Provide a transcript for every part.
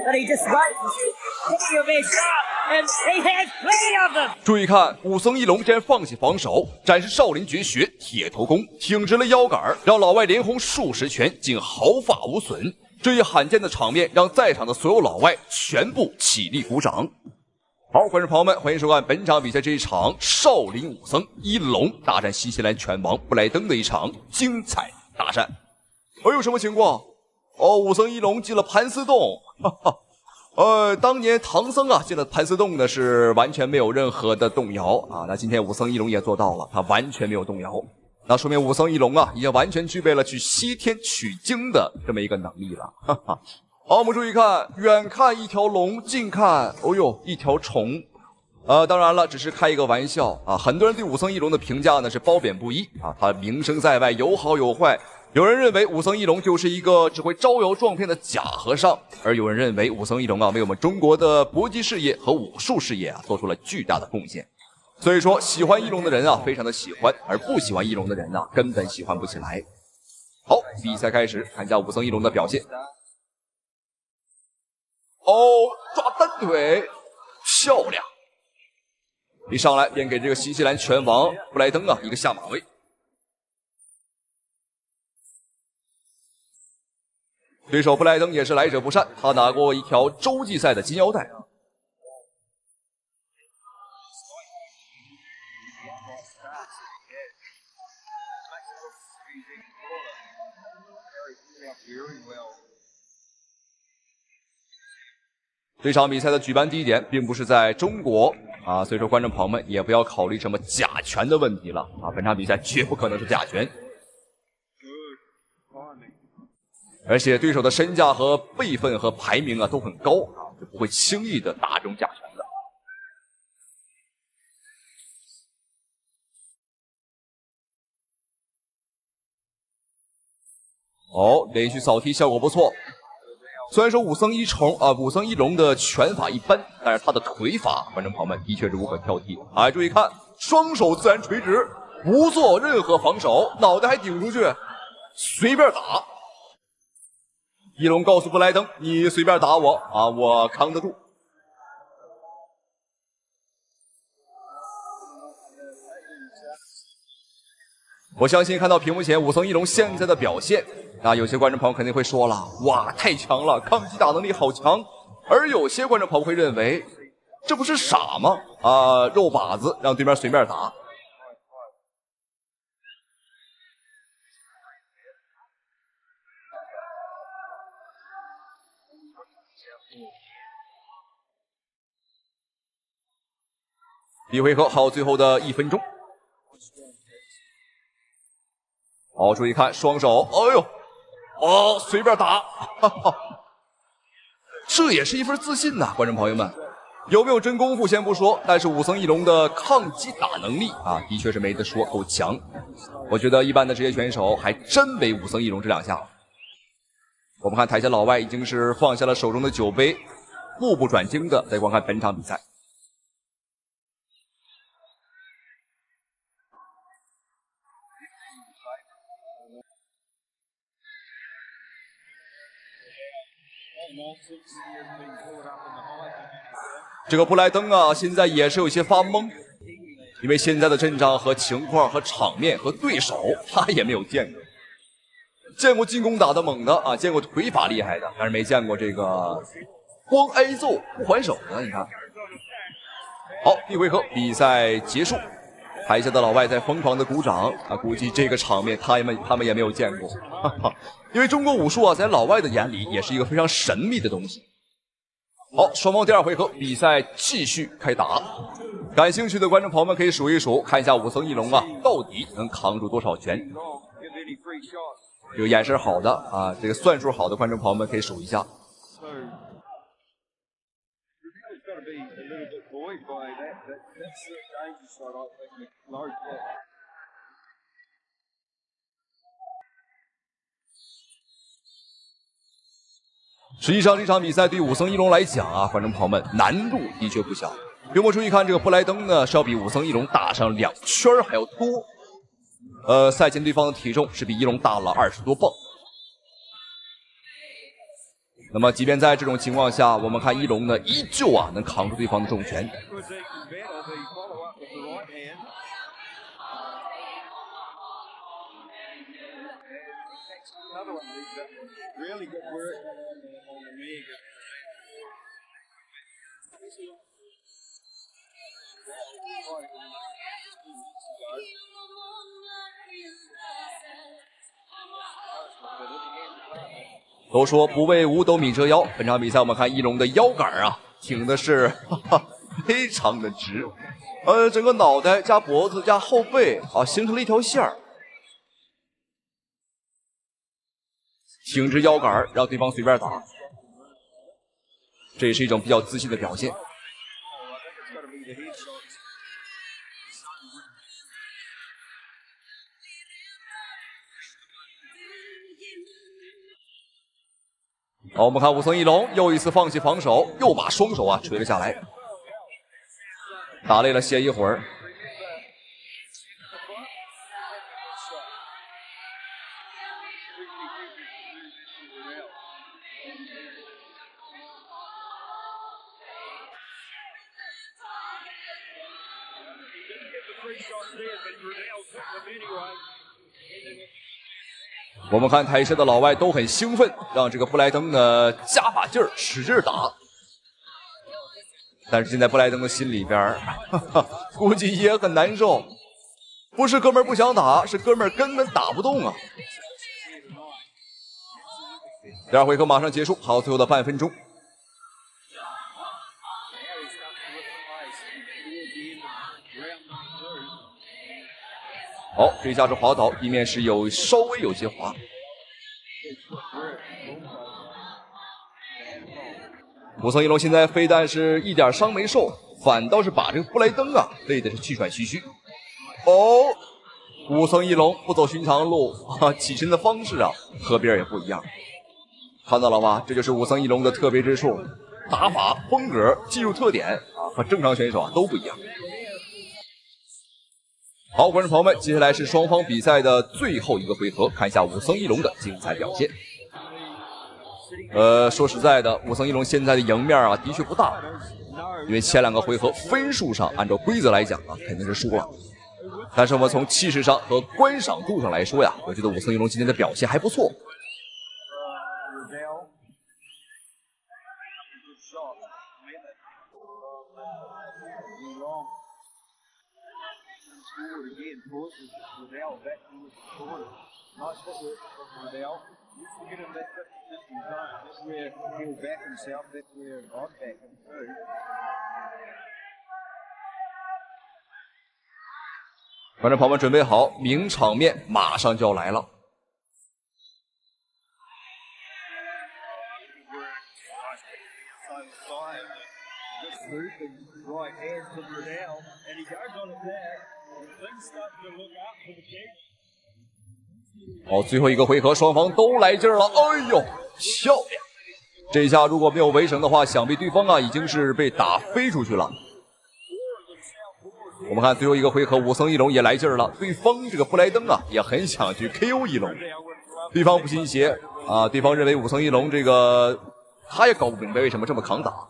but he just runs plenty of his and he has plenty of them. 注意看，武僧一龙竟然放弃防守，展示少林绝学铁头功，挺直了腰杆，让老外连轰数十拳，竟毫发无损。这一罕见的场面，让在场的所有老外全部起立鼓掌。好，观众朋友们，欢迎收看本场比赛这一场少林武僧一龙大战新西兰拳王布莱登的一场精彩大战。什么情况？武僧一龙进了盘丝洞，哈哈。当年唐僧啊进了盘丝洞呢是完全没有任何的动摇啊，那今天武僧一龙也做到了，他完全没有动摇，那说明武僧一龙啊已经完全具备了去西天取经的这么一个能力了，哈哈。好，我们注意看，远看一条龙，近看，一条虫。当然了，只是开一个玩笑啊。很多人对武僧一龙的评价呢是褒贬不一啊，他名声在外，有好有坏。有人认为武僧一龙就是一个只会招摇撞骗的假和尚，而有人认为武僧一龙啊为我们中国的搏击事业和武术事业啊做出了巨大的贡献。所以说，喜欢一龙的人啊非常的喜欢，而不喜欢一龙的人呢根本喜欢不起来。好，比赛开始，看一下武僧一龙的表现。抓单腿，漂亮！一上来便给这个新西兰拳王布莱登啊一个下马威。对手布莱登也是来者不善，他拿过一条洲际赛的金腰带。这场比赛的举办地点并不是在中国啊，所以说观众朋友们也不要考虑什么假拳的问题了啊，本场比赛绝不可能是假拳，而且对手的身价和辈分和排名啊都很高啊，就不会轻易的打中假拳的。连续扫踢效果不错。虽然说武僧一龙的拳法一般，但是他的腿法，观众朋友们的确是无可挑剔。注意看，双手自然垂直，不做任何防守，脑袋还顶出去，随便打。一龙告诉布莱登：“你随便打我啊，我扛得住。”我相信看到屏幕前武僧一龙现在的表现。有些观众朋友肯定会说了，哇，太强了，抗击打能力好强。而有些观众朋友会认为，这不是傻吗？肉靶子让对面随便打。第一回合还有最后的1分钟。好，注意看双手，随便打，哈哈，这也是一份自信呐，观众朋友们，有没有真功夫先不说，但是武僧一龙的抗击打能力啊，的确是没得说，够强。我觉得一般的职业选手还真没武僧一龙这两下。我们看台下老外已经是放下了手中的酒杯，目不转睛的在观看本场比赛。这个布莱登啊，现在也是有些发懵，因为现在的阵仗和情况和场面和对手他也没有见过，见过进攻打得猛的啊，见过腿法厉害的，但是没见过这个光挨揍不还手的。你看，好，第一回合比赛结束，台下的老外在疯狂的鼓掌啊，估计这个场面他们也没有见过，哈哈。因为中国武术啊，在老外的眼里也是一个非常神秘的东西。好，双方第二回合比赛继续开打。感兴趣的观众朋友们可以数一数，看一下武僧一龙啊，到底能扛住多少拳。这个眼神好的啊，这个算术好的观众朋友们可以数一下。实际上这场比赛对于武僧一龙来讲啊，观众朋友们难度的确不小。屏幕注意看，这个布莱登呢是要比武僧一龙大上2圈还要多。赛前对方的体重是比一龙大了20多磅。那么，即便在这种情况下，我们看一龙呢，依旧能扛住对方的重拳。都说不为五斗米折腰，本场比赛我们看一龙的腰杆挺的是非常的直，整个脑袋加脖子加后背形成了一条线儿，挺直腰杆让对方随便打，这也是一种比较自信的表现。好，我们看武僧一龙又一次放弃防守，又把双手捶了下来，打累了歇一会儿。我们看台下的老外都很兴奋，让这个布莱登呢加把劲儿，使劲打。但是现在布莱登的心里边估计也很难受，不是哥们儿不想打，是哥们儿根本打不动啊。第二回合马上结束，还有最后的半分钟。好，这一下是滑倒，地面是稍微有些滑。武僧一龙现在非但是一点伤没受，反倒是把这个布莱登累的是气喘吁吁。武僧一龙不走寻常路起身的方式和别人也不一样。看到了吧？这就是武僧一龙的特别之处，打法、风格、技术特点和正常选手都不一样。好，观众朋友们，接下来是双方比赛的最后一个回合，看一下武僧一龙的精彩表现。说实在的，武僧一龙现在的赢面的确不大，因为前2个回合分数上按照规则来讲肯定是输了。但是我们从气势上和观赏度上来说我觉得武僧一龙今天的表现还不错。观众朋友们准备好，名场面马上就要来了。好，最后一个回合双方都来劲儿了，哎呦，漂亮！这一下如果没有围城的话，想必对方已经是被打飞出去了。我们看最后一个回合，武僧一龙也来劲儿了，对方这个布莱登也很想去 KO 一龙，对方不信邪对方认为武僧一龙这个他也搞不明白为什么这么抗打。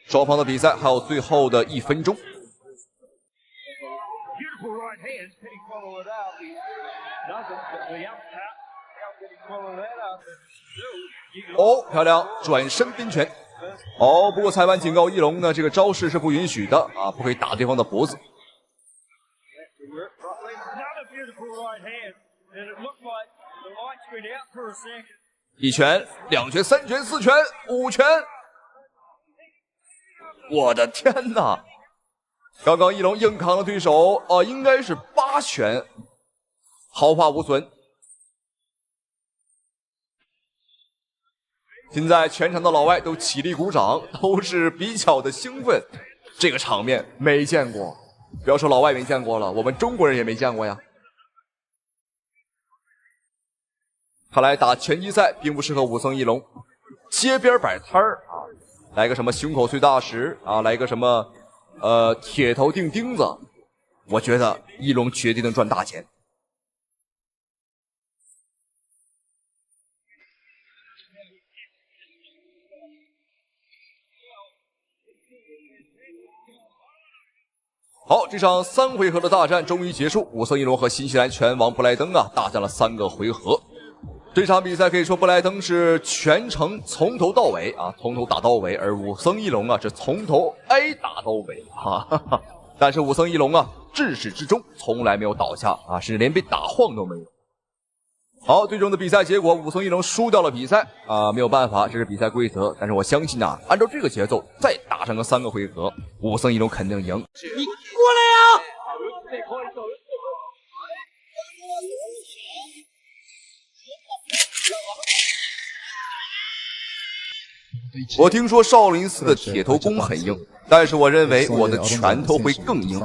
双方的比赛还有最后的1分钟。漂亮，转身拼拳。不过裁判警告一龙呢，这个招式是不允许的不可以打对方的脖子。1拳、2拳、3拳、4拳、5拳，我的天哪！刚刚一龙硬扛了对手应该是8拳，毫发无损。现在全场的老外都起立鼓掌，都是比较的兴奋。这个场面没见过，不要说老外没见过了，我们中国人也没见过呀。看来打拳击赛并不适合武僧一龙，街边摆摊儿啊，来个什么胸口碎大石啊，来个什么铁头钉钉子，我觉得一龙绝对能赚大钱。好，这场3回合的大战终于结束，武僧一龙和新西兰拳王布莱登啊大战了3个回合。这场比赛可以说布莱登是全程从头到尾啊，从头打到尾，而武僧一龙啊是从头挨打到尾啊。但是武僧一龙啊至始至终从来没有倒下啊，甚至连被打晃都没有。好，最终的比赛结果，武僧一龙输掉了比赛啊，没有办法，这是比赛规则。但是我相信啊，按照这个节奏再打上个3个回合，武僧一龙肯定赢。你过来呀！我听说少林寺的铁头功很硬，但是我认为我的拳头会更硬。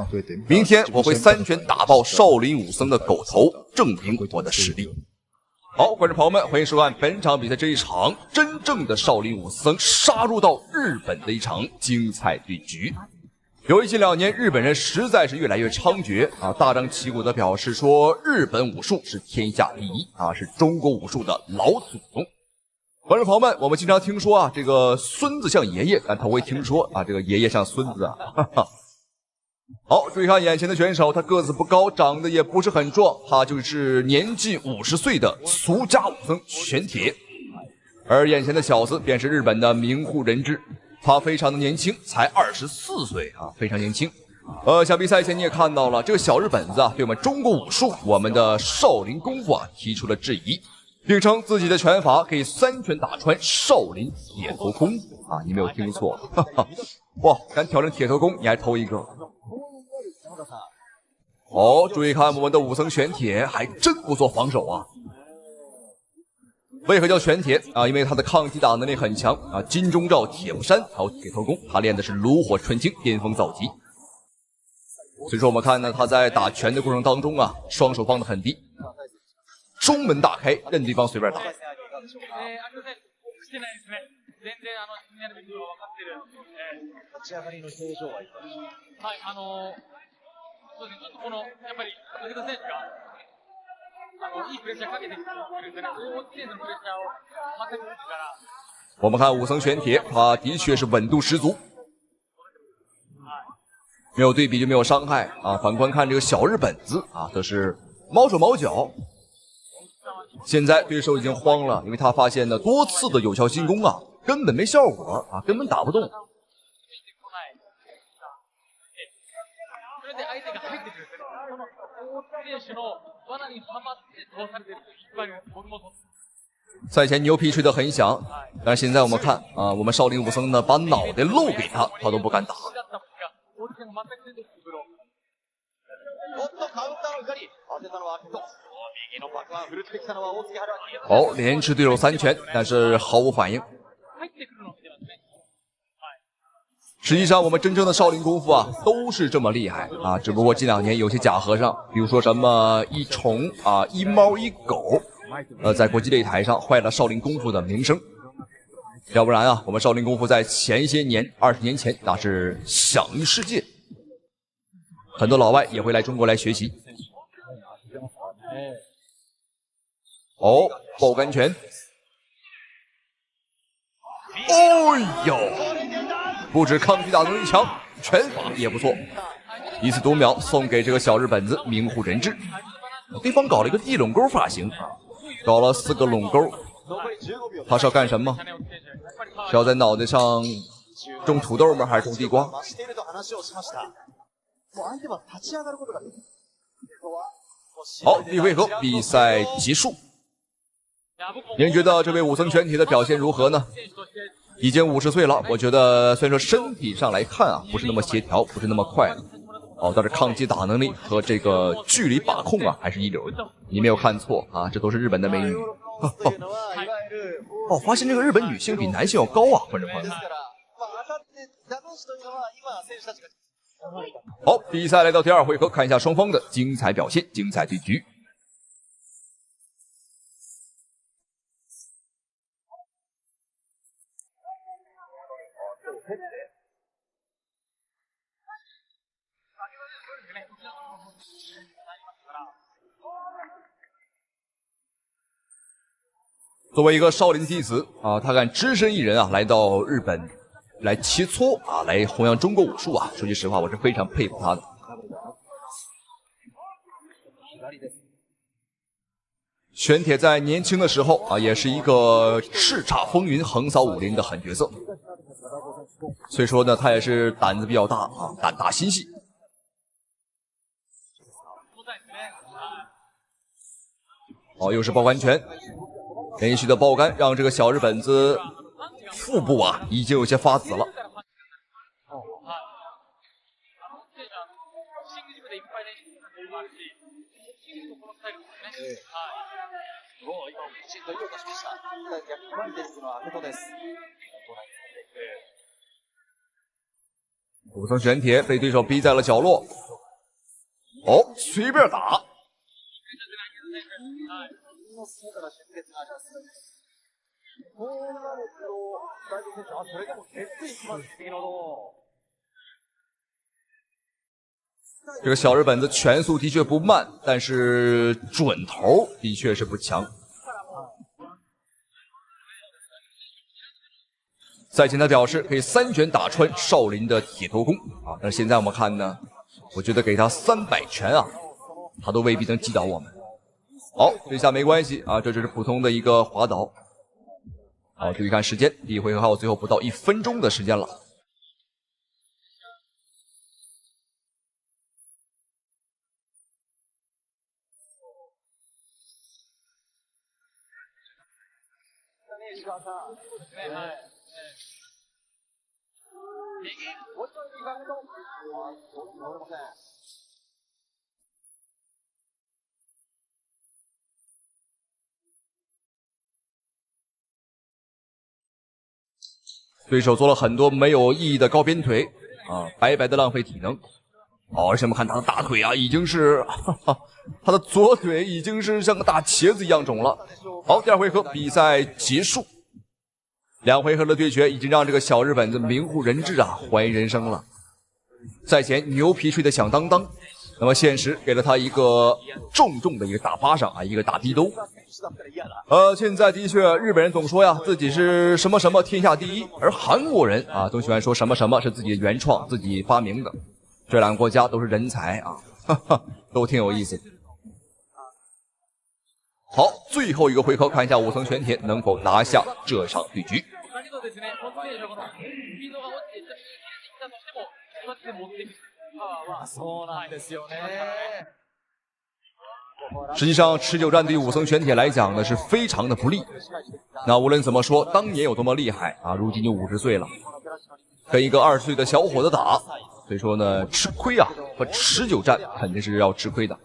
明天我会3拳打爆少林武僧的狗头，证明我的实力。好，观众朋友们，欢迎收看本场比赛这一场真正的少林武僧杀入到日本的一场精彩对局。由于近2年日本人实在是越来越猖獗啊，大张旗鼓地表示说日本武术是天下第一啊，是中国武术的老祖宗。观众朋友们，我们经常听说啊，这个孙子像爷爷，但头回听说啊，这个爷爷像孙子啊。哈哈。好，注意看眼前的选手，他个子不高，长得也不是很壮，他就是年近50岁的俗家武僧玄铁。而眼前的小子便是日本的名户人质，他非常的年轻，才24岁啊，非常年轻。想必赛前你也看到了，这个小日本子啊，对我们中国武术、我们的少林功夫啊提出了质疑。并称自己的拳法可以3拳打穿少林铁头功啊！你没有听错，哈哈！哇，敢挑战铁头功，你还头一个！哦，注意看我们的武僧玄铁，还真不做防守啊！为何叫玄铁啊？因为他的抗击打能力很强啊！金钟罩、铁布衫还有铁头功，他练的是炉火纯青，巅峰造极。所以说我们看呢，他在打拳的过程当中啊，双手放得很低。中门大开，任对方随便打。我们看武僧玄铁，他的确是稳度十足，没有对比就没有伤害啊。反观看这个小日本子啊，则是毛手毛脚。现在对手已经慌了，因为他发现呢多次的有效进攻啊，根本没效果啊，根本打不动。赛前牛皮吹得很响，但是现在我们看啊，我们少林武僧呢把脑袋露给他，他都不敢打。好，连吃对手3拳，但是毫无反应。实际上，我们真正的少林功夫啊，都是这么厉害啊，只不过近2年有些假和尚，比如说什么一虫啊、一猫一狗，在国际擂台上坏了少林功夫的名声。要不然啊，我们少林功夫在前些年20年前那是享誉世界，很多老外也会来中国来学习。哦，爆肝拳！哦呦，不止抗击打能力强，拳法也不错。一次读秒送给这个小日本子名户人质。对方搞了一个地垄沟发型啊，搞了4个垄沟。他是要干什么？是要在脑袋上种土豆吗？还是种地瓜？好，第1回合比赛结束。您觉得这位武僧玄铁的表现如何呢？已经50岁了，我觉得虽然说身体上来看啊，不是那么协调，不是那么快了，哦，但是抗击打能力和这个距离把控啊，还是一流的。你没有看错啊，这都是日本的美女。哦，发现这个日本女性比男性要高啊，观众朋友们。好，比赛来到第2回合，看一下双方的精彩表现、精彩对局。作为一个少林弟子啊，他敢只身一人啊来到日本来切磋啊，来弘扬中国武术啊。说句实话，我是非常佩服他的。玄铁在年轻的时候啊，也是一个叱咤风云、横扫武林的狠角色，所以说呢，他也是胆子比较大啊，胆大心细。哦，又是爆肝拳，连续的爆肝让这个小日本子腹部啊已经有些发紫了。武僧玄铁被对手逼在了角落，哦，随便打。这个小日本子拳速的确不慢，但是准头的确是不强。赛前他表示可以3拳打穿少林的铁头功啊，但是现在我们看呢，我觉得给他300拳啊，他都未必能击倒我们。好，这下没关系啊，这只是普通的一个滑倒。好，注意看时间，第一回合还有最后不到1分钟的时间了。对手做了很多没有意义的高鞭腿啊，白白的浪费体能。哦，而且我们看他的大腿啊，已经是，他的左腿已经是像个大茄子一样肿了。好，第2回合比赛结束，2回合的对决已经让这个小日本子名不人知啊，怀疑人生了。赛前牛皮吹得响当当，那么现实给了他一个重重的一个大巴掌啊，一个大逼兜。现在的确，日本人总说呀自己是什么什么天下第一，而韩国人啊总喜欢说什么什么是自己的原创、自己发明的。这2个国家都是人才啊，哈哈，都挺有意思的。好，最后一个回合，看一下武僧玄铁能否拿下这场对局。实际上，持久战对于武僧玄铁来讲呢是非常的不利。那无论怎么说，当年有多么厉害啊，如今就50岁了，跟一个20岁的小伙子打，所以说呢吃亏啊，和持久战肯定是要吃亏的。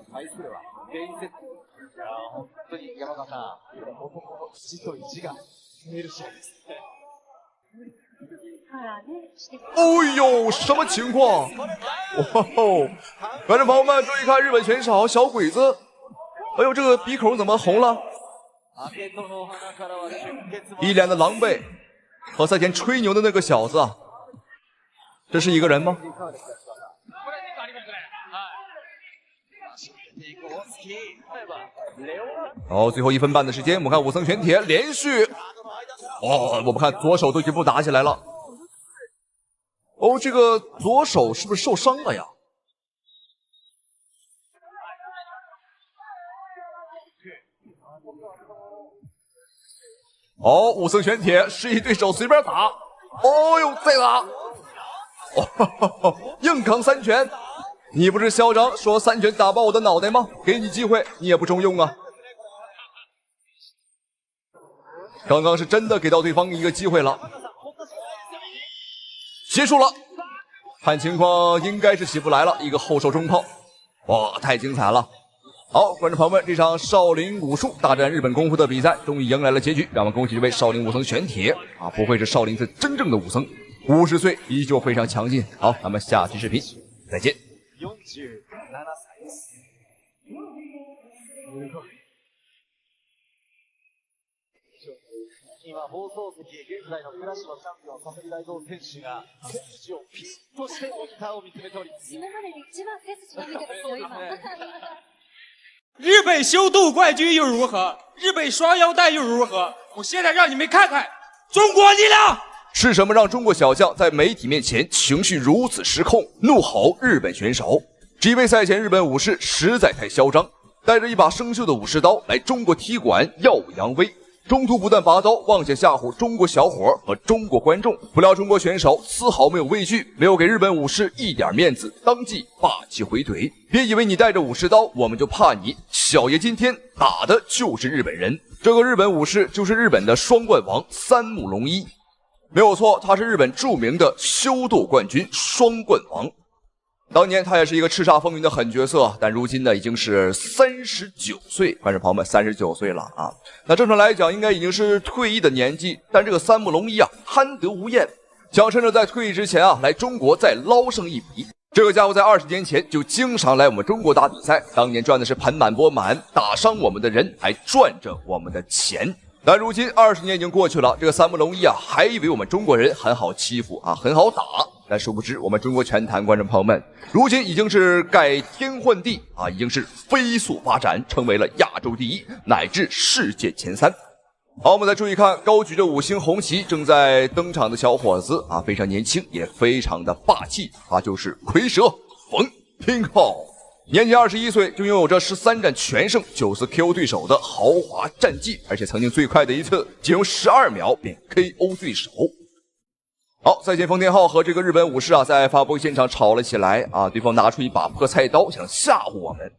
哦呦，什么情况？哇哦！观众朋友们，注意看日本选手小鬼子，哎呦，这个鼻孔怎么红了？一脸的狼狈，和赛前吹牛的那个小子啊，这是一个人吗？好，最后1分半的时间，我们看武僧玄铁连续，哦，我们看左手都已经不打起来了。哦，这个左手是不是受伤了呀？哦，武僧玄铁示意对手随便打。哦呦，再打！哦，硬扛3拳。你不是嚣张说3拳打爆我的脑袋吗？给你机会，你也不中用啊。刚刚是真的给到对方一个机会了。结束了，看情况应该是起不来了，一个后手中炮，哇，太精彩了！好，观众朋友们，这场少林武术大战日本功夫的比赛终于迎来了结局，让我们恭喜这位少林武僧玄铁啊，不愧是少林寺真正的武僧，50岁依旧非常强劲。好，咱们下期视频再见。今放送席、現在の倉島チャンピオン、佐々木大道選手が背筋をピンとしてモニターを見つめております。今までで一番背筋伸びてますよ、今。日本修斗冠军又如何？日本双腰带又如何？我现在让你们看看中国力量！是什么让中国小将在媒体面前情绪如此失控，怒吼日本选手？只因为赛前日本武士实在太嚣张，带着一把生锈的武士刀来中国踢馆耀武扬威，中途不断拔刀妄想吓唬中国小伙和中国观众。不料中国选手丝毫没有畏惧，没有给日本武士一点面子，当即霸气回怼。别以为你带着武士刀我们就怕你，小爷今天打的就是日本人。这个日本武士就是日本的双冠王三木龙一。没有错，他是日本著名的修斗冠军双冠王。当年他也是一个叱咤风云的狠角色，但如今呢已经是39岁，观众朋友们39岁了啊。那正常来讲应该已经是退役的年纪，但这个三木龙一啊贪得无厌，想趁着在退役之前啊来中国再捞上一笔。这个家伙在20年前就经常来我们中国打比赛，当年赚的是盆满钵满，打伤我们的人还赚着我们的钱。但如今20年已经过去了，这个三木龙一啊还以为我们中国人很好欺负啊，很好打，但殊不知我们中国拳坛观众朋友们如今已经是改天换地啊，已经是飞速发展，成为了亚洲第一乃至世界前3。好，我们再注意看高举着5星红旗正在登场的小伙子啊，非常年轻也非常的霸气，他就是蝰蛇冯天浩。年仅21岁就拥有着13战全胜、94 KO 对手的豪华战绩，而且曾经最快的一次仅用12秒便 KO 对手。好，赛前冯天浩和这个日本武士啊在发布会现场吵了起来啊，对方拿出一把破菜刀想吓唬我们。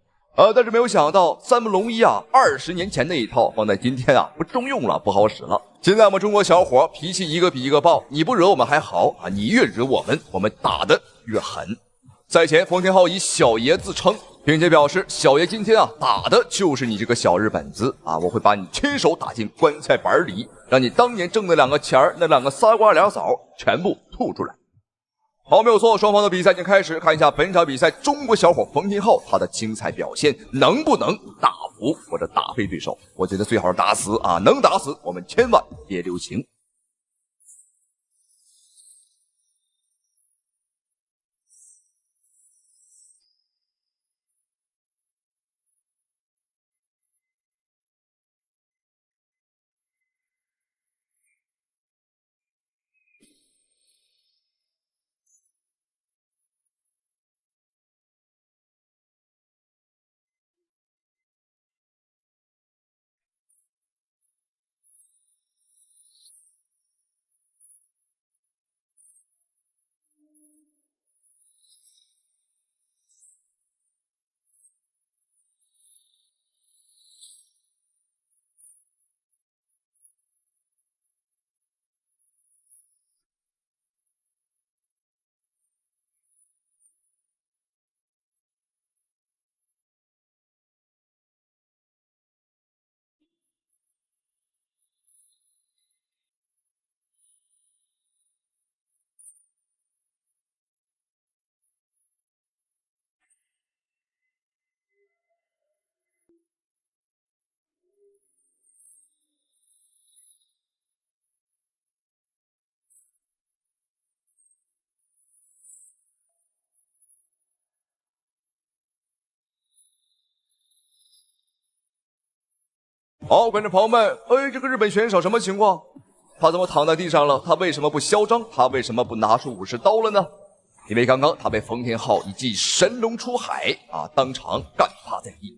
但是没有想到三木龙一啊20年前那一套放在今天啊不中用了，不好使了。现在我们中国小伙脾气一个比一个暴，你不惹我们还好啊，你越惹我们，我们打得越狠。赛前冯天浩以小爷自称，并且表示小爷今天啊打的就是你这个小日本子啊，我会把你亲手打进棺材板里，让你当年挣的2个钱儿，那2个仨瓜俩枣全部吐出来。好，没有错，双方的比赛已经开始，看一下本场比赛中国小伙冯天浩他的精彩表现能不能打服或者打飞对手。我觉得最好是打死啊，能打死我们千万别留情。好，观众朋友们，这个日本选手什么情况？他怎么躺在地上了？他为什么不嚣张？他为什么不拿出武士刀了呢？因为刚刚他被冯天浩一记神龙出海啊，当场干趴在地。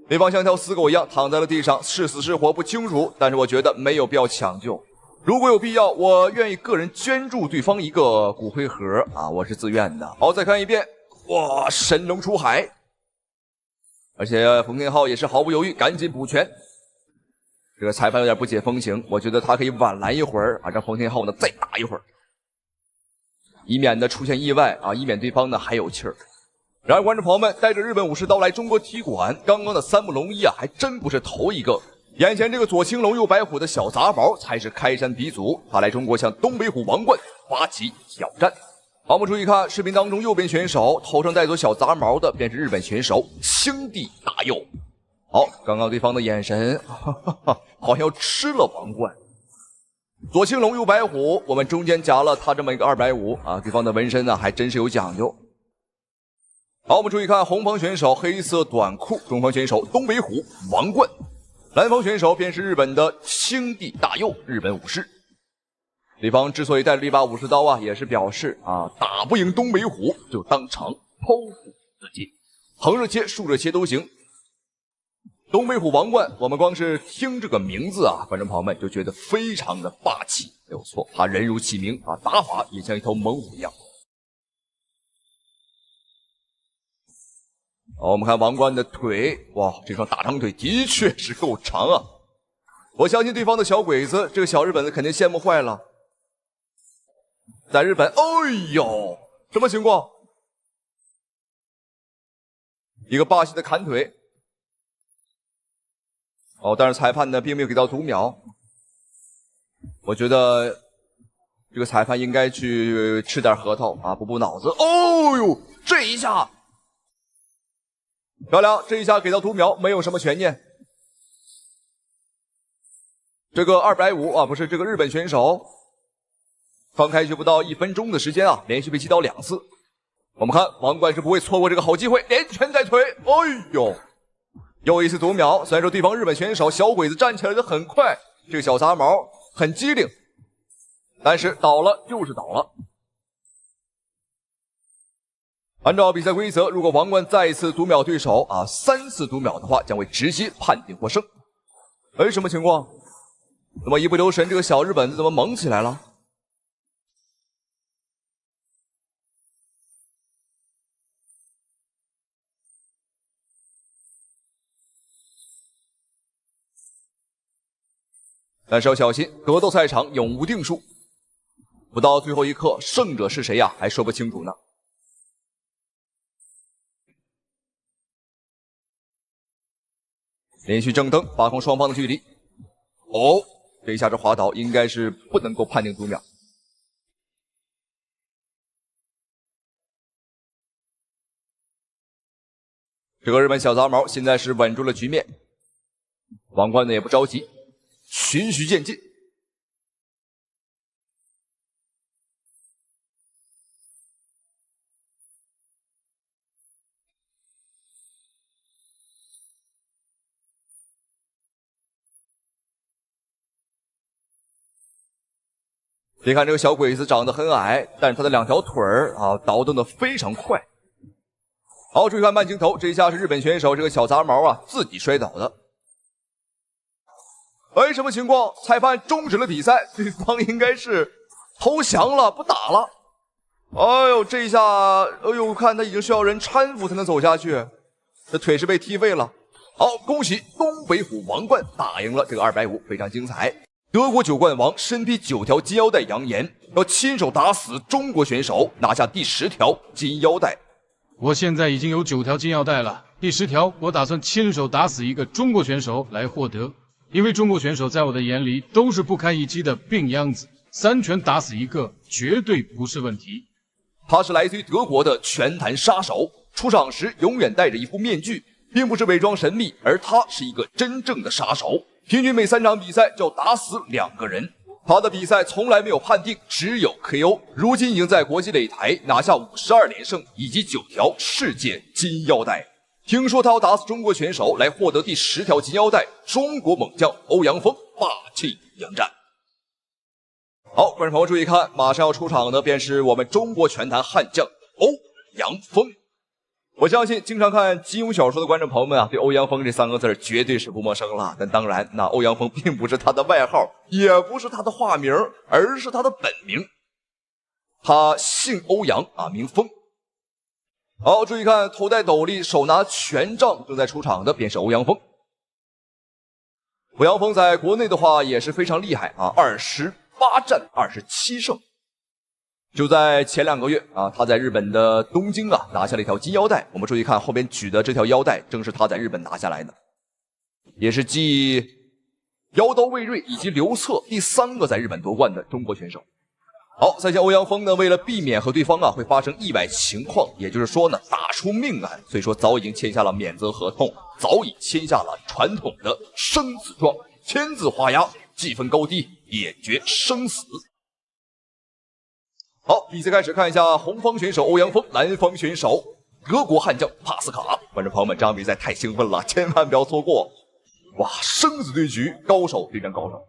对方像条死狗一样躺在了地上，是死是活不清楚，但是我觉得没有必要抢救。如果有必要，我愿意个人捐助对方一个骨灰盒啊，我是自愿的。好，再看一遍，哇，神龙出海！而且冯天浩也是毫不犹豫，赶紧补拳。这个裁判有点不解风情，我觉得他可以晚拦一会儿啊，让冯天浩呢再打一会儿，以免呢出现意外啊，以免对方呢还有气儿。然而，观众朋友们，带着日本武士刀来中国踢馆，刚刚的三木龙一啊，还真不是头一个。眼前这个左青龙右白虎的小杂毛才是开山鼻祖，他来中国向东北虎王冠发起挑战。好，我们注意看视频当中，右边选手头上带着小杂毛的便是日本选手青地大佑。好，刚刚对方的眼神好像要吃了王冠。左青龙右白虎，我们中间夹了他这么一个250啊，对方的纹身呢还真是有讲究。好，我们注意看红方选手黑色短裤，中方选手东北虎王冠，蓝方选手便是日本的青地大佑，日本武士。对方之所以带着一把武士刀啊，也是表示啊，打不赢东北虎就当场剖腹自尽，横着切竖着切都行。东北虎王冠，我们光是听这个名字啊，观众朋友们就觉得非常的霸气，没有错，他人如其名啊，打法也像一头猛虎一样。好，我们看王冠的腿，哇，这双大长腿的确是够长啊！我相信对方的小鬼子，这个小日本子肯定羡慕坏了。在日本，哎呦，什么情况？一个霸气的砍腿。哦，但是裁判呢并没有给到读秒。我觉得这个裁判应该去吃点核桃啊，补补脑子。哦呦，这一下漂亮，这一下给到读秒，没有什么悬念。这个250啊，不是这个日本选手，刚开局不到1分钟的时间啊，连续被击倒2次。我们看王冠是不会错过这个好机会，连拳带腿，哎呦！又一次读秒，虽然说对方日本选手小鬼子站起来的很快，这个小杂毛很机灵，但是倒了就是倒了。按照比赛规则，如果王冠再一次读秒对手啊3次读秒的话，将会直接判定获胜。哎，什么情况？怎么一不留神，这个小日本子怎么猛起来了？但是要小心，格斗赛场永无定数，不到最后一刻，胜者是谁呀，还说不清楚呢。连续正蹬，把控双方的距离。哦，这一下这滑倒应该是不能够判定读秒。这个日本小杂毛现在是稳住了局面，王冠呢也不着急。循序渐进，别看这个小鬼子长得很矮，但是他的2条腿啊倒腾的非常快。好，注意看慢镜头，这一下是日本选手这个小杂毛啊自己摔倒的。哎，什么情况？裁判终止了比赛，对方应该是投降了，不打了。哎呦，这一下，哎呦，看他已经需要人搀扶才能走下去，这腿是被踢废了。好，恭喜东北虎王冠打赢了这个250，非常精彩。德国9冠王身披9条金腰带，扬言要亲手打死中国选手，拿下第10条金腰带。我现在已经有9条金腰带了，第10条我打算亲手打死一个中国选手来获得。因为中国选手在我的眼里都是不堪一击的病秧子，3拳打死一个绝对不是问题。他是来自于德国的拳坛杀手，出场时永远戴着一副面具，并不是伪装神秘，而他是一个真正的杀手，平均每3场比赛就要打死2个人。他的比赛从来没有判定，只有 KO， 如今已经在国际擂台拿下52连胜以及9条世界金腰带。听说他要打死中国选手来获得第10条金腰带，中国猛将欧阳锋霸气迎战。好，观众朋友注意看，马上要出场的便是我们中国拳坛悍将欧阳锋。我相信经常看金庸小说的观众朋友们啊，对欧阳锋这3个字绝对是不陌生了。但当然，那欧阳锋并不是他的外号，也不是他的化名，而是他的本名。他姓欧阳啊，名锋。好，注意看，头戴斗笠，手拿权杖，正在出场的便是欧阳锋。欧阳锋在国内的话也是非常厉害啊，28战27胜。就在前2个月啊，他在日本的东京啊拿下了一条金腰带。我们注意看后边举的这条腰带，正是他在日本拿下来的，也是继妖刀魏睿以及刘策第3个在日本夺冠的中国选手。好，赛前欧阳锋呢，为了避免和对方啊会发生意外情况，也就是说呢打出命案，所以说早已经签下了免责合同，早已签下了传统的生死状，签字画押，计分高低，点决生死。好，比赛开始，看一下红方选手欧阳锋，蓝方选手德国悍将帕斯卡。观众朋友们，这场比赛太兴奋了，千万不要错过！哇，生死对局，高手对战高手。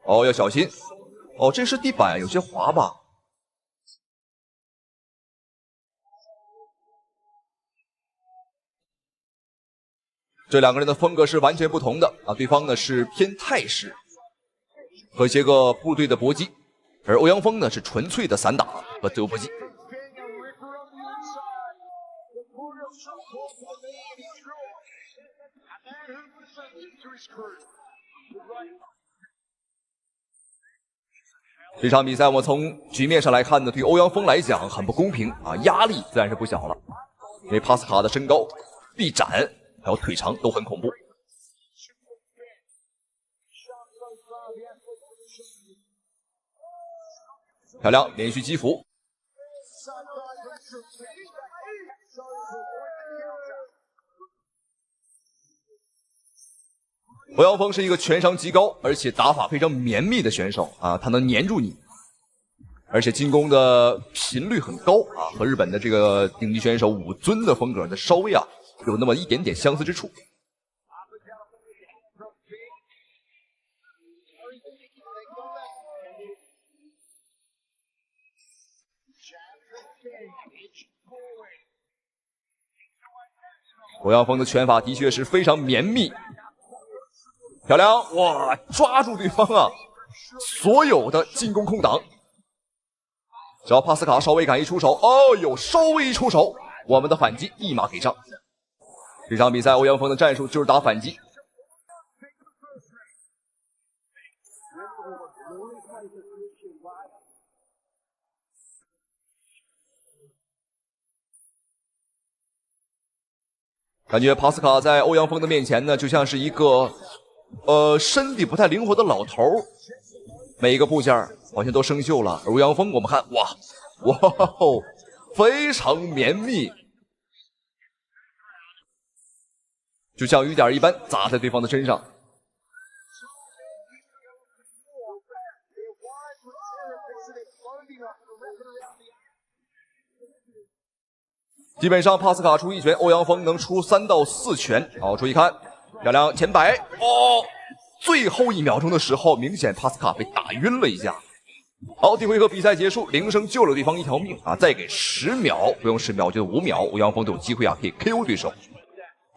哦，要小心！哦，这是地板有些滑吧？这两个人的风格是完全不同的啊！对方呢是偏泰式，和一些个部队的搏击，而欧阳锋呢是纯粹的散打和自由搏击。这场比赛我们从局面上来看呢，对欧阳锋来讲很不公平啊，压力自然是不小了，因为帕斯卡的身高、臂展还有腿长都很恐怖。漂亮，连续击服。欧阳锋是一个拳商极高，而且打法非常绵密的选手啊，他能黏住你，而且进攻的频率很高啊，和日本的这个顶级选手武尊的风格呢稍微有那么一点点相似之处。欧阳锋的拳法的确是非常绵密，漂亮！哇，抓住对方啊！所有的进攻空档，只要帕斯卡稍微敢一出手，哦呦，稍微一出手，我们的反击立马给上。这场比赛欧阳锋的战术就是打反击。感觉帕斯卡在欧阳锋的面前呢，就像是一个身体不太灵活的老头，每一个部件好像都生锈了。而欧阳锋我们看，哇哦，非常绵密，就像雨点一般砸在对方的身上。基本上帕斯卡出一拳，欧阳锋能出3到4拳。好，注意看，漂亮前摆哦！最后1秒钟的时候，明显帕斯卡被打晕了一下。好，第一回合比赛结束，铃声救了对方1条命啊！再给10秒，不用10秒，我觉得5秒，欧阳锋都有机会可以 KO 对手。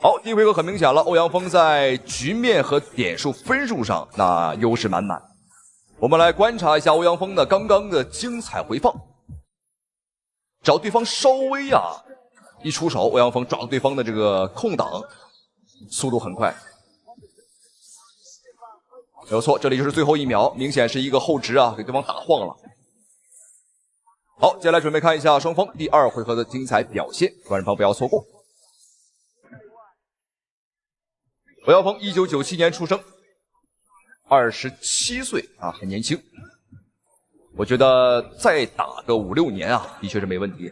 好，第一回合很明显了，欧阳锋在局面和点数分数上那优势满满。我们来观察一下欧阳锋的刚刚的精彩回放，只要对方稍微一出手，欧阳锋抓到对方的这个空档，速度很快。没有错，这里就是最后1秒，明显是一个后直给对方打晃了。好，接下来准备看一下双方第2回合的精彩表现，观众朋友不要错过。欧阳锋1997年出生，27岁很年轻。我觉得再打个5、6年的确是没问题。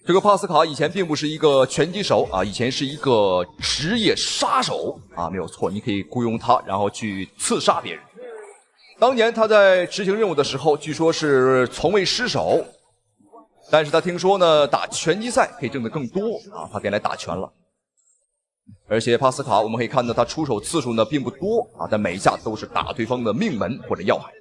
这个帕斯卡以前并不是一个拳击手以前是一个职业杀手没有错，你可以雇佣他，然后去刺杀别人。当年他在执行任务的时候，据说是从未失手，但是他听说呢，打拳击赛可以挣得更多他便来打拳了。而且帕斯卡我们可以看到他出手次数呢并不多但每一下都是打对方的命门或者要害。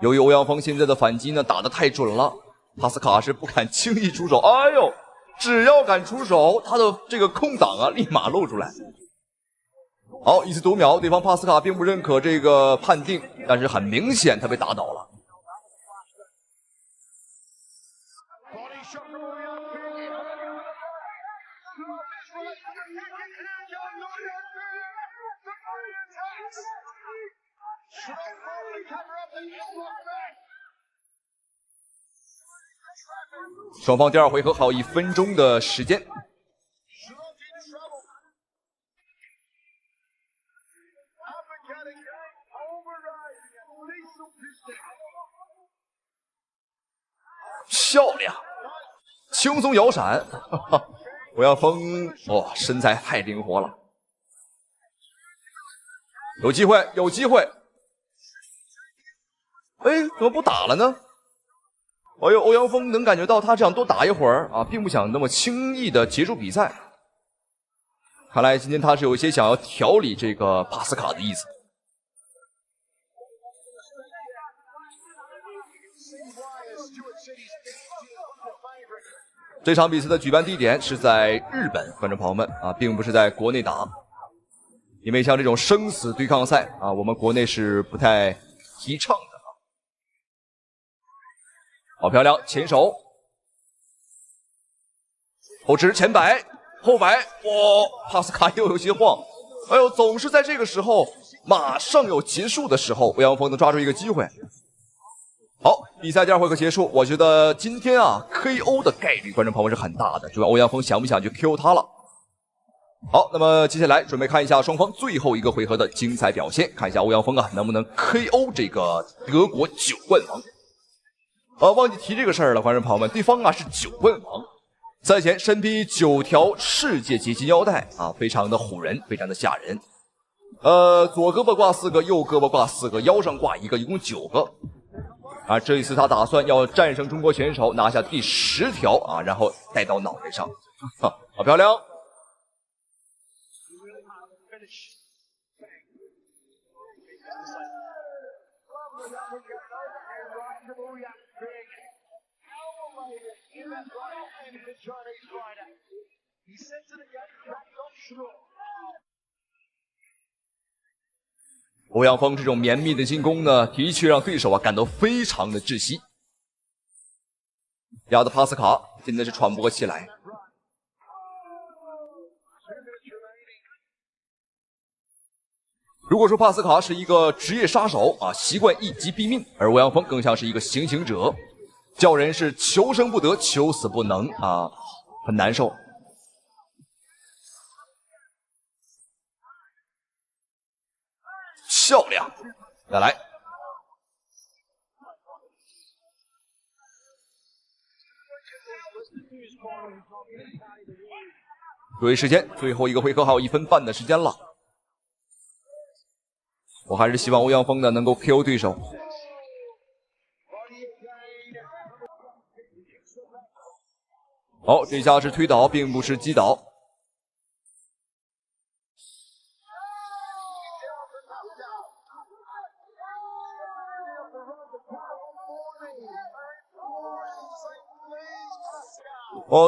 由于欧阳锋现在的反击呢打得太准了，帕斯卡是不敢轻易出手。哎呦，只要敢出手，他的这个空档啊，立马露出来。好，一次读秒，对方帕斯卡并不认可这个判定，但是很明显他被打倒了。双方第二回合还有1分钟的时间。漂亮，轻松摇闪，哈哈，欧阳锋哇，身材太灵活了，有机会，有机会。哎，怎么不打了呢？哎呦，欧阳锋能感觉到他这样多打一会儿啊，并不想那么轻易的结束比赛。看来今天他是有一些想要调理这个帕斯卡的意思。这场比赛的举办地点是在日本，观众朋友们啊，并不是在国内打，因为像这种生死对抗赛啊，我们国内是不太提倡的。好漂亮，前手，后直前摆，后摆，哇，帕斯卡又有些晃，哎呦，总是在这个时候，马上有结束的时候，欧阳锋能抓住一个机会。好，比赛第二回合结束，我觉得今天啊 KO 的概率，观众朋友们是很大的，主要欧阳锋想不想去 KO 他了。好，那么接下来准备看一下双方最后一个回合的精彩表现，看一下欧阳锋啊能不能 KO 这个德国9冠王。忘记提这个事儿了，观众朋友们，对方啊是9冠王，赛前身披9条世界级金腰带啊，非常的唬人，非常的吓人。左胳膊挂4个，右胳膊挂4个，腰上挂1个，一共9个。啊，这一次他打算要战胜中国选手，拿下第10条啊，然后戴到脑袋上，好漂亮！欧阳锋这种绵密的进攻呢，的确让对手啊感到非常的窒息。压的帕斯卡真的是喘不过气来。如果说帕斯卡是一个职业杀手啊，习惯一击毙命，而欧阳锋更像是一个行刑者，叫人是求生不得，求死不能啊，很难受。漂亮，再来。注意时间，最后一个回合还有1分半的时间了。我还是希望欧阳锋呢能够 KO 对手。好，这下是推倒，并不是击倒。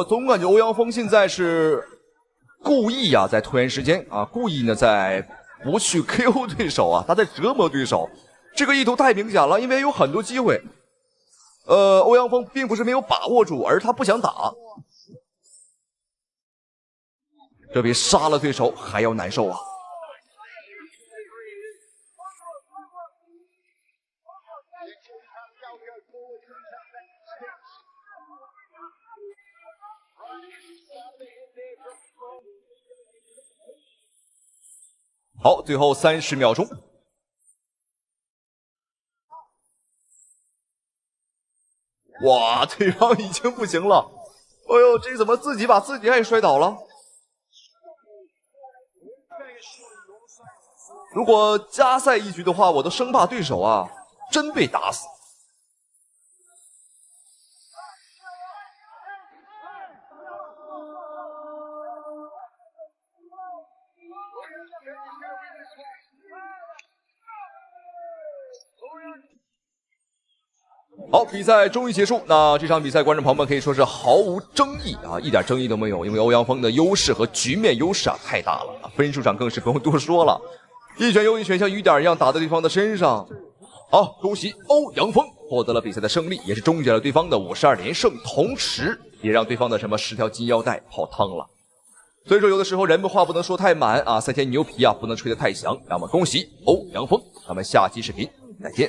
总感觉欧阳锋现在是故意啊，在拖延时间啊，故意呢在不去 KO 对手啊，他在折磨对手，这个意图太明显了，因为有很多机会。欧阳锋并不是没有把握住，而他不想打，这比杀了对手还要难受啊！好，最后30秒钟。哇，对方已经不行了！哎呦，这怎么自己把自己给摔倒了？如果加赛一局的话，我都生怕对手啊真被打死。好，比赛终于结束。那这场比赛，观众朋友们可以说是毫无争议啊，一点争议都没有。因为欧阳锋的优势和局面优势太大了，分数上更是不用多说了，一拳又一拳像雨点一样打在对方的身上。好，恭喜欧阳锋获得了比赛的胜利，也是终结了对方的52连胜，同时也让对方的什么10条金腰带泡汤了。所以说，有的时候人们话不能说太满啊，赛前牛皮啊不能吹得太响。那么恭喜欧阳锋，咱们下期视频再见。